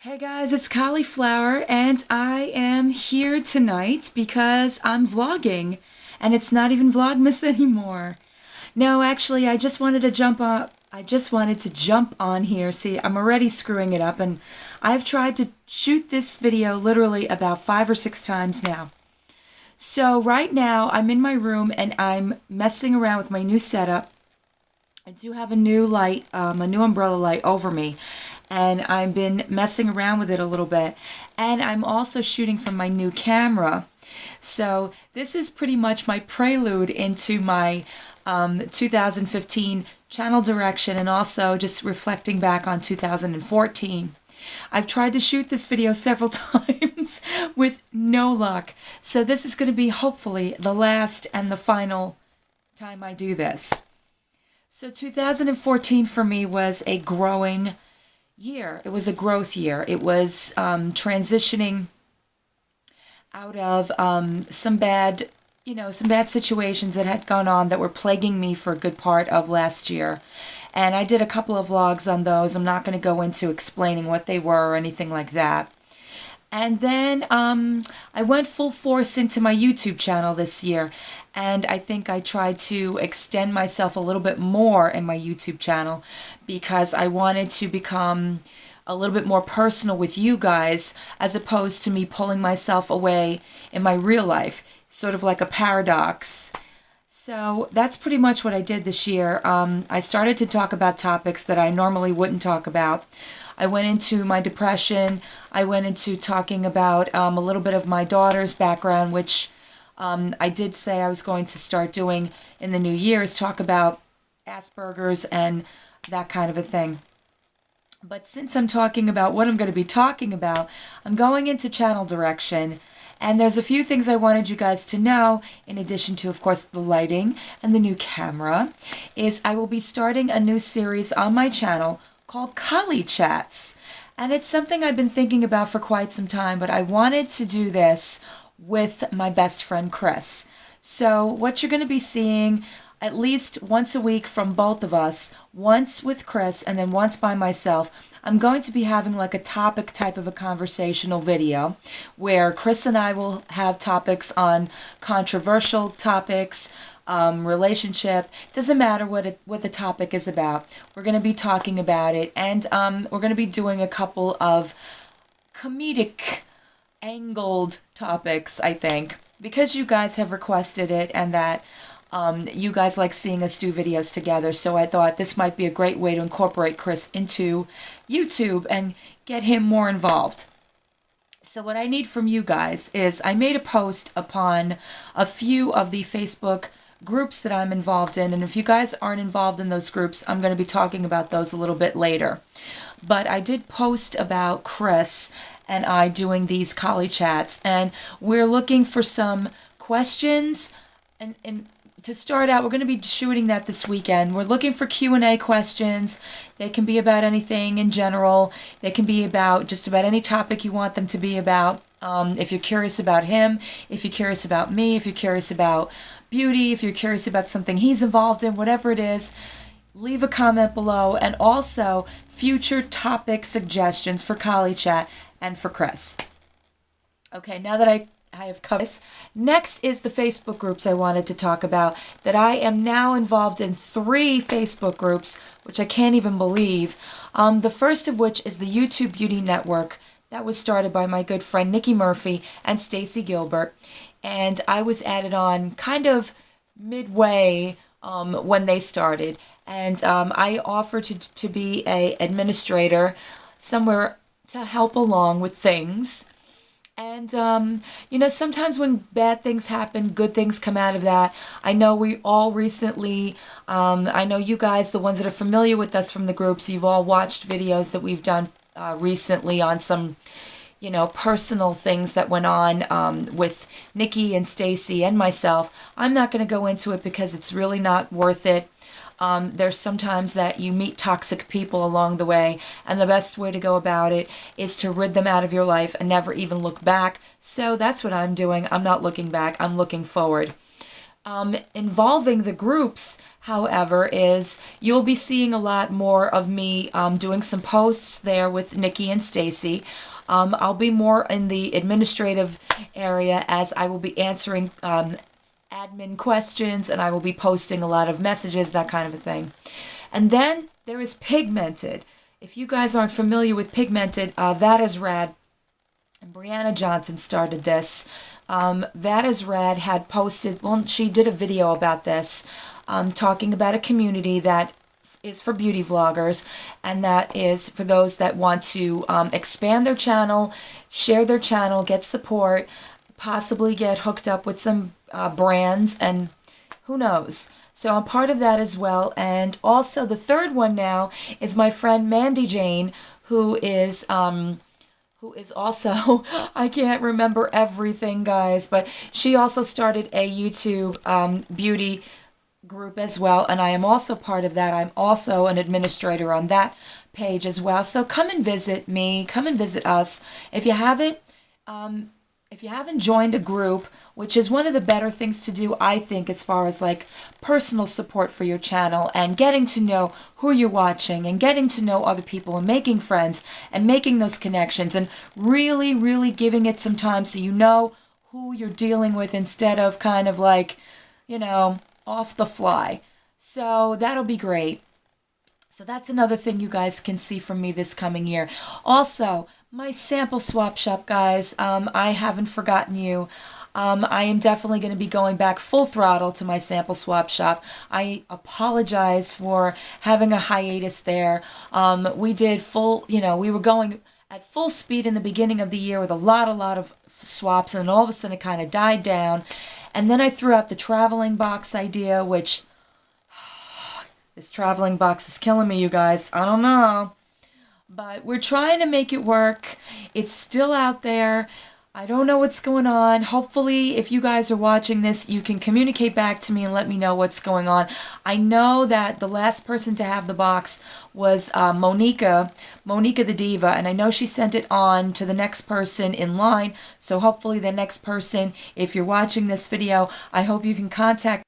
Hey guys, it's Cauliflower, and I am here tonight because I'm vlogging, and it's not even Vlogmas anymore. No, actually, I just wanted to jump on. I just wanted to jump on here. See, I'm already screwing it up, and I've tried to shoot this video literally about 5 or 6 times now. So right now, I'm in my room and I'm messing around with my new setup. I do have a new light, a new umbrella light over me, and I've been messing around with it a little bit. And I'm also shooting from my new camera. So this is pretty much my prelude into my 2015 channel direction, and also just reflecting back on 2014. I've tried to shoot this video several times with no luck. So this is going to be hopefully the last and the final time I do this. So 2014 for me was a growing year. It was a growth year. It was transitioning out of some bad, some bad situations that had gone on that were plaguing me for a good part of last year. And I did a couple of vlogs on those. I'm not going to go into explaining what they were or anything like that. And then I went full force into my YouTube channel this year, and I think I tried to extend myself a little bit more in my YouTube channel because I wanted to become a little bit more personal with you guys as opposed to me pulling myself away in my real life, sort of like a paradox. So that's pretty much what I did this year. I started to talk about topics that I normally wouldn't talk about. I went into my depression. I went into talking about a little bit of my daughter's background, which I did say I was going to start doing in the new year, is talk about Asperger's and that kind of a thing. But since I'm talking about what I'm going to be talking about, I'm going into channel direction. And there's a few things I wanted you guys to know, in addition to, of course, the lighting and the new camera, is I will be starting a new series on my channel called Collie Chats. And it's something I've been thinking about for quite some time, but I wanted to do this with my best friend Chris. So what you're going to be seeing at least once a week from both of us, once with Chris and then once by myself, I'm going to be having like a topic type of a conversational video where Chris and I will have topics on controversial topics, relationship. Doesn't matter what the topic is about. We're going to be talking about it, and we're going to be doing a couple of comedic angled topics, I think, because you guys have requested it, and that you guys like seeing us do videos together. So I thought this might be a great way to incorporate Chris into YouTube and get him more involved. So what I need from you guys is I made a post upon a few of the Facebook groups that I'm involved in, and if you guys aren't involved in those groups, I'm going to be talking about those a little bit later. But I did post about Chris and I doing these Collie Chats, and we're looking for some questions, and to start out, we're going to be shooting that this weekend. We're looking for Q&A questions. They can be about anything in general. They can be about just about any topic you want them to be about. If you're curious about him, if you're curious about me, if you're curious about beauty, if you're curious about something he's involved in, whatever it is, leave a comment below. And also future topic suggestions for Collie Chat and for Chris. Okay, now that I have covered this, next is the Facebook groups I wanted to talk about, that I am now involved in 3 Facebook groups, which I can't even believe. The first of which is the YouTube Beauty Network. That was started by my good friend Nikki Murphy and Stacy Gilbert, and I was added on kind of midway when they started, and I offered to be a administrator somewhere to help along with things. And, sometimes when bad things happen, good things come out of that. I know we all recently, I know you guys, the ones that are familiar with us from the groups, you've all watched videos that we've done recently on some, personal things that went on with Nikki and Stacy and myself. I'm not going to go into it because it's really not worth it. There's sometimes that you meet toxic people along the way, and the best way to go about it is to rid them out of your life and never even look back. So that's what I'm doing. I'm not looking back. I'm looking forward. involving the groups, however, is you'll be seeing a lot more of me doing some posts there with Nikki and Stacy. I'll be more in the administrative area as I will be answering admin questions and I will be posting a lot of messages, that kind of a thing. And then there is Pigmented. If you guys aren't familiar with Pigmented, that is rad. And Brianna Johnson started this. That is rad had posted, well, she did a video about this, talking about a community that is for beauty vloggers, and that is for those that want to expand their channel, share their channel, get support, possibly get hooked up with some brands, and who knows. So I'm part of that as well. And also the third one now is my friend Mandy Jane, who is also, I can't remember everything, guys, but she also started a YouTube beauty group as well, and I am also part of that. I'm also an administrator on that page as well. So come and visit me, come and visit us. If you haven't joined a group, which is one of the better things to do, I think, as far as like personal support for your channel and getting to know who you're watching and getting to know other people and making friends and making those connections and really, really giving it some time so you know who you're dealing with instead of kind of like, off the fly. So that'll be great. So that's another thing you guys can see from me this coming year. Also, my sample swap shop, guys, I haven't forgotten you. I am definitely going to be going back full throttle to my sample swap shop. I apologize for having a hiatus there. We did full, we were going at full speed in the beginning of the year with a lot of swaps, and all of a sudden it kind of died down. And then I threw out the traveling box idea, which this traveling box is killing me, you guys. I don't know. But we're trying to make it work. It's still out there. I don't know what's going on. Hopefully, if you guys are watching this, you can communicate back to me and let me know what's going on. I know that the last person to have the box was Monica the Diva, and I know she sent it on to the next person in line. So hopefully the next person, if you're watching this video, I hope you can contact